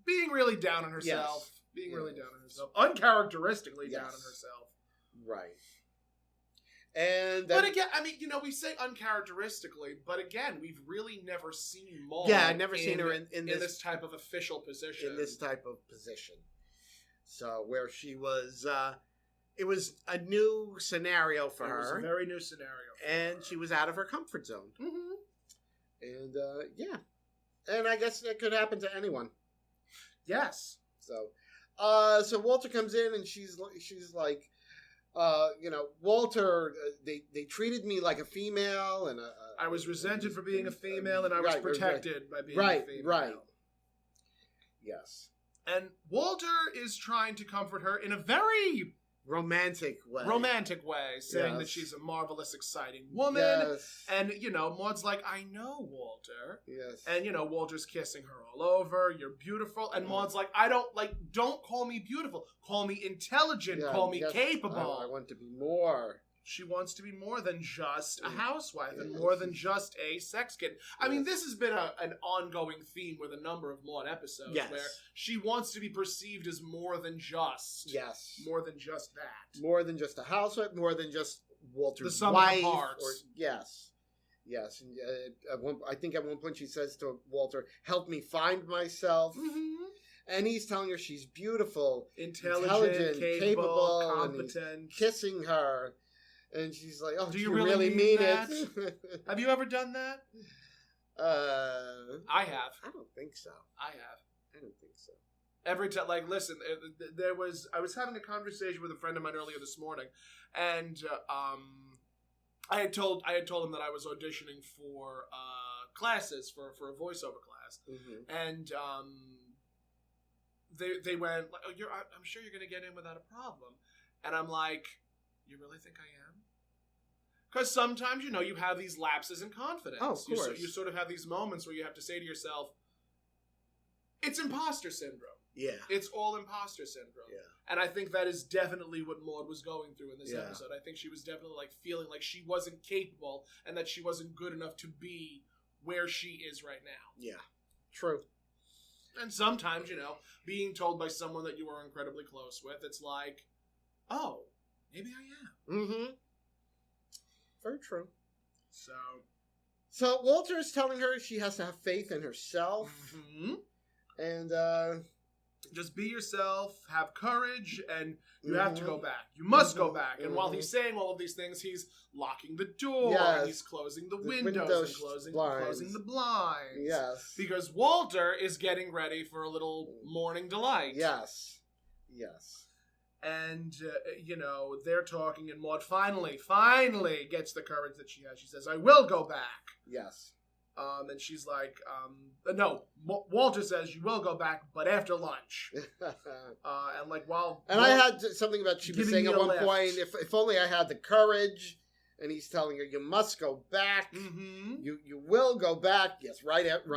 being really down on herself. Yes. Being really down on herself. Uncharacteristically down on herself. Right. And but again, I mean, we say uncharacteristically, but again, we've really never seen Maude. Yeah, I've never seen her in this type of official position. In this type of position. So where she was, it was a new scenario for her. It was a very new scenario. And she was out of her comfort zone. Mm-hmm. And yeah, and I guess that could happen to anyone. Yes. So, so Walter comes in and she's like. Walter, they treated me like a female, and I was resented for being a female, and I was protected by being a female. Right. Yes. And Walter is trying to comfort her in a very romantic way, saying that she's a marvelous, exciting woman. Yes. And, Maude's like, "I know, Walter." Yes. And, Walter's kissing her all over. "You're beautiful." And Maude's like, don't call me beautiful. Call me intelligent. Call me capable. I want to be more. She wants to be more than just a housewife and more than just a sex kid. I mean, this has been an ongoing theme with a number of Maude episodes where she wants to be perceived as more than just. Yes. More than just that. More than just a housewife, more than just Walter's the sum wife. Of the parts. Yes. Yes. And, I think at one point she says to Walter, "Help me find myself." Mm-hmm. And he's telling her she's beautiful, intelligent, capable, competent. Kissing her. And she's like, "Oh, do you really mean it?" Have you ever done that? I have. I don't think so. I have. I don't think so. Every time, listen, I was having a conversation with a friend of mine earlier this morning, and I had told him that I was auditioning for classes for a voiceover class, and they went, "Oh, I'm sure you're going to get in without a problem," and I'm like, "You really think I am?" Because sometimes, you have these lapses in confidence. Oh, of course. You sort of have these moments where you have to say to yourself, it's imposter syndrome. Yeah. It's all imposter syndrome. Yeah. And I think that is definitely what Maude was going through in this episode. I think she was definitely feeling like she wasn't capable and that she wasn't good enough to be where she is right now. Yeah. True. And sometimes, being told by someone that you are incredibly close with, it's like, oh, maybe I am. Mm-hmm. Very true. So Walter is telling her she has to have faith in herself. Mm-hmm. And just be yourself, have courage, and you have to go back. You must go back. And while he's saying all of these things, he's locking the door, and he's closing the windows and closing the blinds. Yes. Because Walter is getting ready for a little morning delight. Yes. Yes. And, they're talking, and Maude finally gets the courage that she has. She says, "I will go back." Yes. And she's like, no, Walter says, "You will go back, but after lunch." And I had something about she was saying at one point, if only I had the courage. And he's telling her, "You must go back. Mm-hmm. You will go back." Yes, right after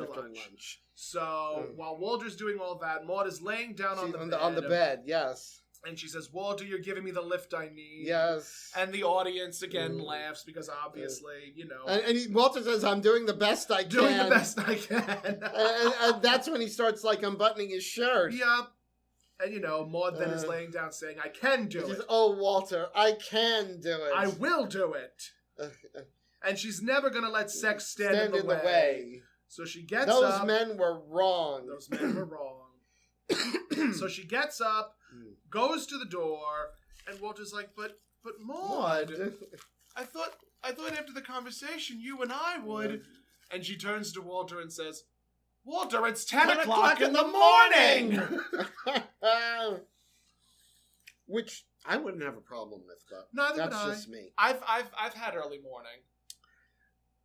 lunch. So while Walter's doing all that, Maude is laying down on the bed. Yes. And she says, "Walter, you're giving me the lift I need." Yes. And the audience again laughs because obviously, And Walter says, "I'm doing the best I can." Doing the best I can. and that's when he starts unbuttoning his shirt. Yep. And, Maude then is laying down saying, "I can do it." Says, "Oh, Walter, I can do it. I will do it." And she's never going to let sex stand in the way. So she gets up. Those men were wrong. So she gets up, goes to the door, and Walter's like, but Maude, I thought after the conversation you and I would. And she turns to Walter and says, "Walter, it's 10 o'clock in the morning!" Which I wouldn't have a problem with, but neither that's would I. just me. I've had early morning.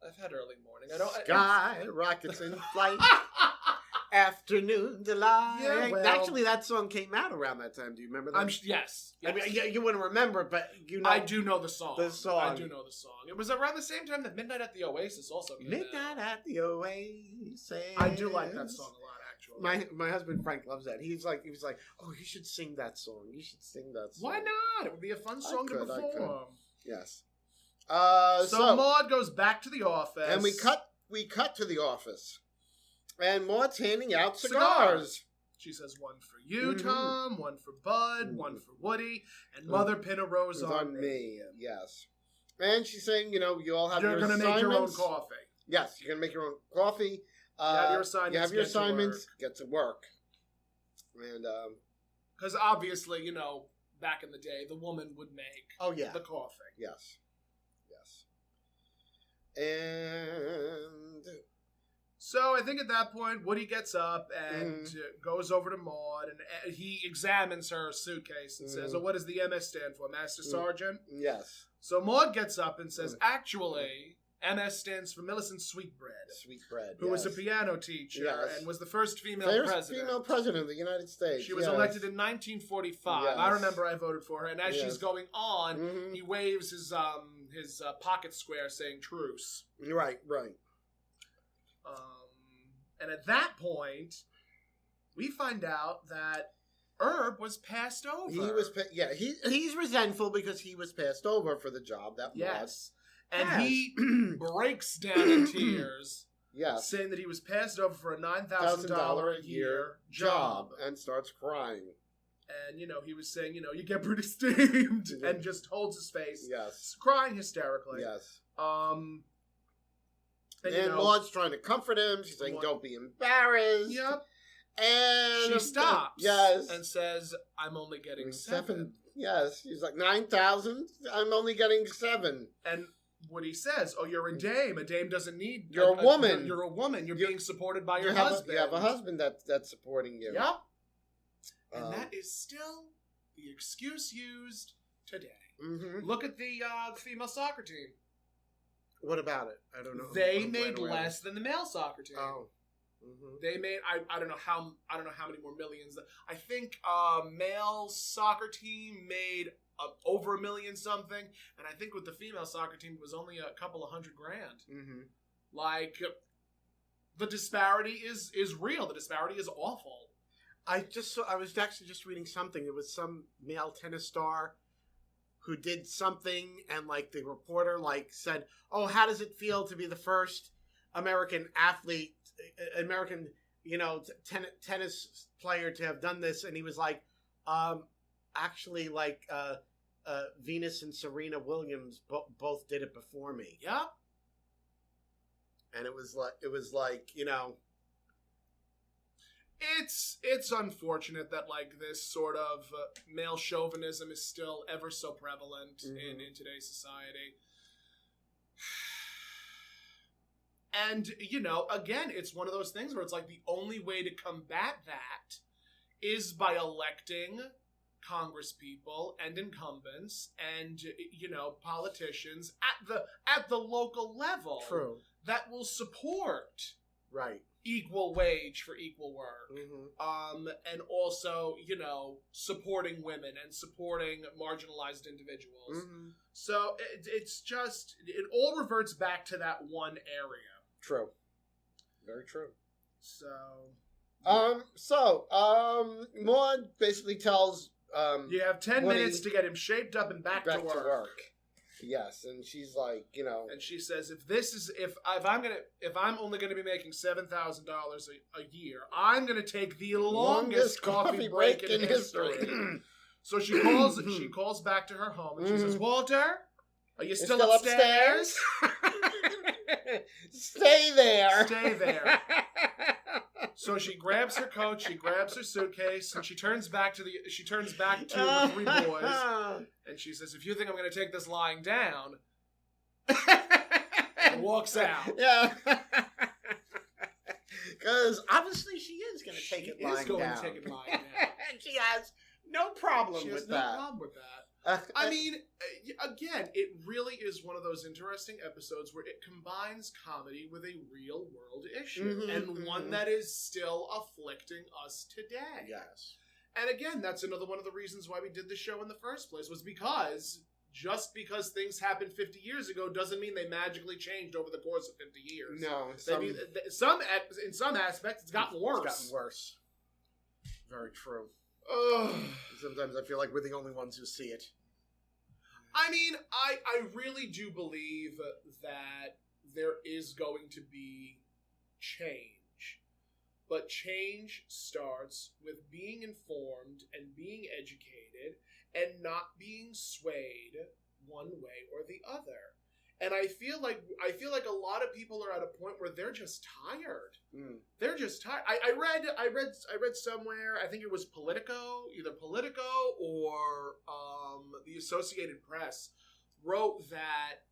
I don't. Sky rockets in flight. Afternoon Delight. Yeah, well, actually, that song came out around that time. Do you remember that? Yes. I mean, you wouldn't remember, but you know. I do know the song. The song. I do know the song. It was around the same time that Midnight at the Oasis also came Midnight out. at the Oasis. I do like that song a lot, actually. My husband Frank loves that. He was like, oh, you should sing that song. You should sing that song. Why not? It would be a fun song to perform. Yes. So Maude goes back to the office, and we cut to the office, and Maude's handing out cigars. She says, one for you, Tom, one for Bud, one for Woody, and Mother Pin a Rose on me. Yes. And she's saying, you all have you're your going to make your own coffee. Yes, you're going to make your own coffee. You have your assignments. Get to work. And because obviously, back in the day, the woman would make the coffee. Yes. And so I think at that point, Woody gets up and goes over to Maude, and he examines her suitcase and says, "Oh, what does the MS stand for? Master Sergeant?" Yes. So Maude gets up and says, "Actually, MS stands for Millicent Sweetbread. Who was a piano teacher and was the first female president of the United States. She was elected in 1945. Yes. I remember I voted for her. And as she's going on, he waves his pocket square saying truce. Right. And at that point, we find out that Herb was passed over. He's resentful because he was passed over for the job that was. And he breaks down in tears, saying that he was passed over for a $9,000 a year job. And starts crying. And, he was saying, you get pretty steamed, and just holds his face, crying hysterically. Yes. And Maude's trying to comfort him. She's saying, don't be embarrassed. Yep. And she stops and says, I'm only getting 7. Yes. He's like, 9,000? I'm only getting 7. And Woody says, oh, you're a dame. A dame doesn't need... You're a woman. You're a woman. You're being supported by your husband. You have a husband that's supporting you. Yep. And that is still the excuse used today. Look at the female soccer team. What about it? I don't know. They made less than the male soccer team. Oh. They made I don't know how many more millions. I think male soccer team made over $1 million something, and I think with the female soccer team it was only a couple of $100,000. Like the disparity is real. The disparity is awful. I was actually just reading something. It was some male tennis star who did something, and like the reporter said, "Oh, how does it feel to be the first American athlete, tennis player to have done this?" And he was like, "Actually, Venus and Serena Williams both did it before me." Yeah. And it was like. It's unfortunate that this sort of male chauvinism is still ever so prevalent in today's society. And, again, it's one of those things where it's the only way to combat that is by electing congresspeople and incumbents and, politicians at the local level. True. That will support equal wage for equal work. And also, supporting women and supporting marginalized individuals. So it's just, it all reverts back to that one area. True. Very true. So. Maude basically tells, you have 10 minutes to get him shaped up and back to work. Yes, and she's like, and she says, if I'm only gonna be making $7,000 a year, I'm gonna take the longest coffee break in history. So she calls back to her home and she says, Walter, are you still upstairs? Stay there. Stay there. So she grabs her coat, she grabs her suitcase, and she turns back to the 3 boys, and she says, "If you think I'm going to take this lying down," and walks out. Yeah. Because obviously she is going to take it lying down. She is going to take it lying down. And she has no problem with that. No problem with that. I mean, again, it really is one of those interesting episodes where it combines comedy with a real-world issue, and one that is still afflicting us today. Yes. And again, that's another one of the reasons why we did the show in the first place, was because just because things happened 50 years ago doesn't mean they magically changed over the course of 50 years. No. In some aspects, it's gotten worse. It's gotten worse. Very true. Ugh. Sometimes I feel like we're the only ones who see it. I mean, I really do believe that there is going to be change. But change starts with being informed and being educated and not being swayed one way or the other. And I feel like a lot of people are at a point where they're just tired. They're just tired. I read somewhere, I think it was either Politico or the Associated Press wrote that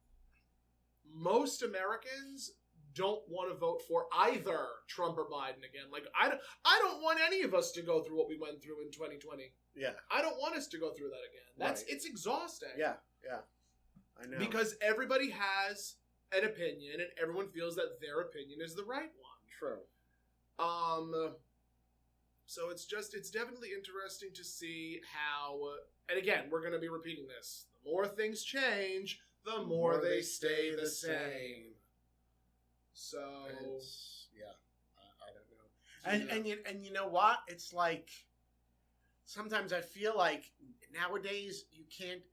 most Americans don't want to vote for either Trump or Biden again. Like, I don't want any of us to go through what we went through in 2020. Yeah. I don't want us to go through that again. Right. It's exhausting. Yeah. I know. Because everybody has an opinion and everyone feels that their opinion is the right one. True. So it's definitely interesting to see how, and again, we're going to be repeating this. The more things change, the more they stay the same. So, I don't know. And you know what? It's like sometimes I feel like nowadays you can't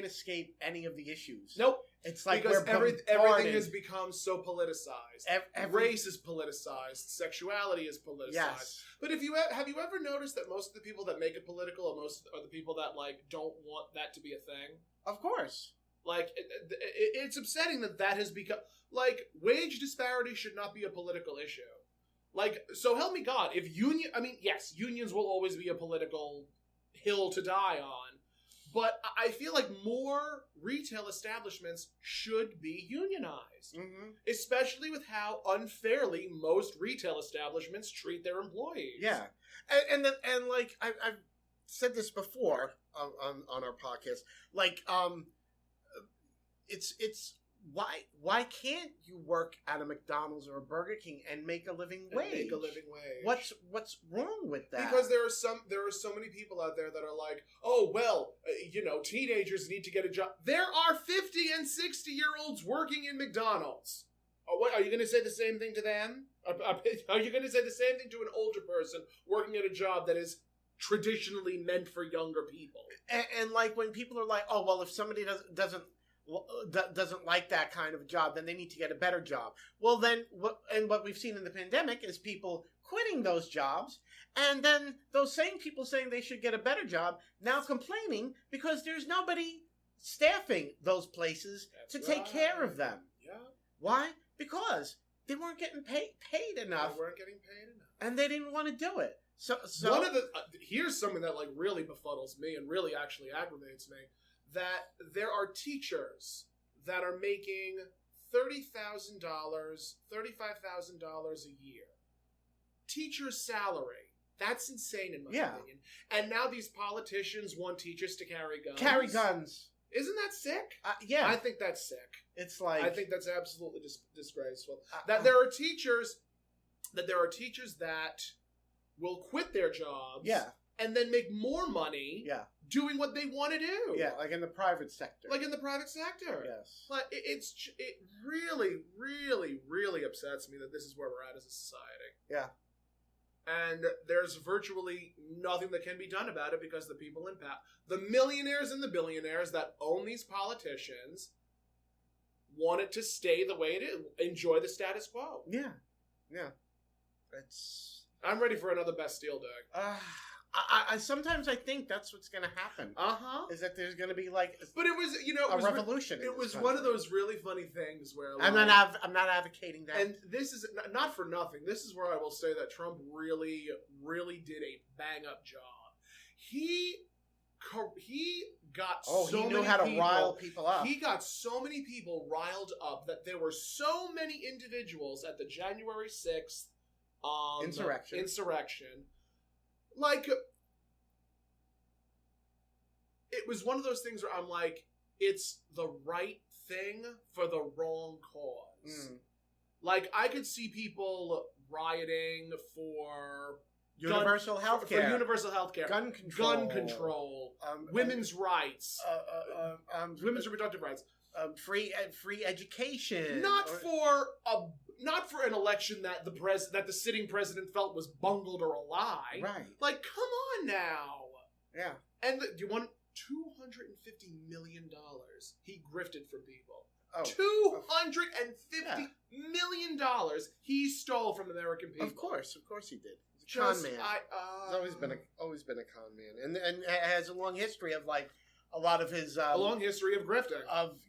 escape any of the issues. Nope. It's like because everything has become so politicized. Race is politicized. Sexuality is politicized. Yes. But have you ever noticed that most of the people that make it political are the people that like don't want that to be a thing? Of course. Like it's upsetting that has become like wage disparity should not be a political issue. Like, so help me God, if yes, unions will always be a political hill to die on. But I feel like more retail establishments should be unionized, especially with how unfairly most retail establishments treat their employees. Yeah, and like I've said this before on our podcast. Like, it's why can't you work at a McDonald's or a Burger King and make a living wage? What's wrong with that? Because there are so many people out there that are like, oh well, teenagers need to get a job. There are 50 and 60-year-olds working in McDonald's. What are you going to say the same thing to them? Are you going to say the same thing to an older person working at a job that is traditionally meant for younger people? And like when people are like, oh well, if somebody doesn't like that kind of job, then they need to get a better job. Well, then, what we've seen in the pandemic is people quitting those jobs, and then those same people saying they should get a better job now complaining because there's nobody staffing those places to take care of them. Yeah. Why? Because they weren't getting paid enough. And they didn't want to do it. So one of the here's something that like really befuddles me and really actually aggravates me. That there are teachers that are making $30,000, $35,000 a year. Teacher's salary. That's insane in my opinion. And now these politicians want teachers to carry guns. Isn't that sick? Yeah. I think that's sick. It's like... I think that's absolutely disgraceful. That there are teachers that will quit their jobs and then make more money doing what they want to do. Yeah, like in the private sector. Yes. But it really, really, really upsets me that this is where we're at as a society. Yeah. And there's virtually nothing that can be done about it because the people in power, the millionaires and the billionaires that own these politicians, want it to stay the way it is. Enjoy the status quo. Yeah. I'm ready for another Bastille Day. I sometimes I think that's what's going to happen. Is that there's going to be like, but it was a revolution. It was one of those really funny things where like, I'm not advocating that. And this is not for nothing. This is where I will say that Trump really, really did a bang up job. He got he knew how to rile people up. He got so many people riled up that there were so many individuals at the January 6th insurrection. Like, it was one of those things where I'm like, it's the right thing for the wrong cause. Like, I could see people rioting for universal health care. For universal health care. Gun control. Women's rights. Women's reproductive rights. Free education. Not for an election that the sitting president felt was bungled or a lie. Right. Like, come on now. Yeah. And do you want $250 million he grifted from people? Oh. $250 million he stole from American people. Of course he did. Con man. He's always been a con man, and has a long history of like a lot of his a long history of grifting of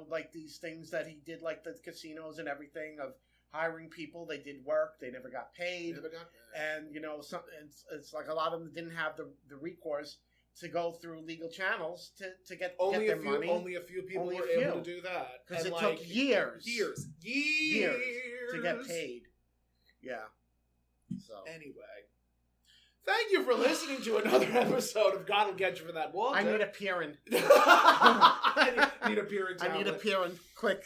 like these things that he did, like the casinos and everything, of hiring people. They did work, they never got paid, and it's like a lot of them didn't have the recourse to go through legal channels to get their money. Only a few people were able to do that. Because it took years to get paid. Yeah. So anyway, thank you for listening to another episode of God Will Get You for That Walter. I need a peering. I need a peering tablet. I need a peering. Quick.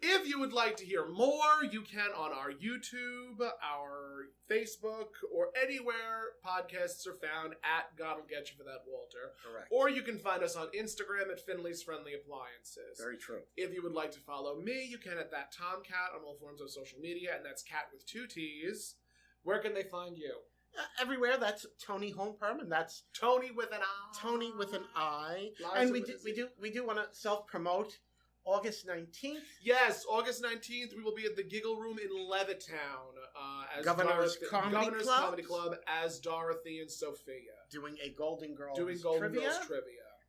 If you would like to hear more, you can on our YouTube, our Facebook, or anywhere podcasts are found at God Will Get You for That Walter. Correct. Or you can find us on Instagram at Finley's Friendly Appliances. Very true. If you would like to follow me, you can at that Tomcat on all forms of social media, and that's Cat with 2 T's. Where can they find you? Everywhere. That's Toni Homeperm, and that's Tony with an I. Tony with an I. Liza and with we do want to self-promote. August 19th. Yes, August 19th, we will be at the Giggle Room in Levittown as Governor's Comedy Club as Dorothy and Sophia. Doing a Golden Girls Girls trivia.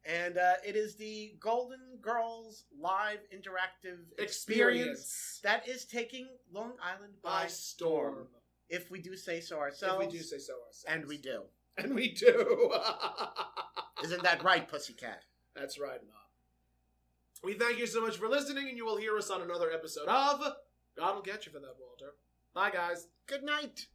And it is the Golden Girls live interactive experience that is taking Long Island by storm. If we do say so ourselves. And we do. And we do. Isn't that right, Pussycat? That's right, Mom. We thank you so much for listening, and you will hear us on another episode of God Will Get You for That, Walter. Bye, guys. Good night.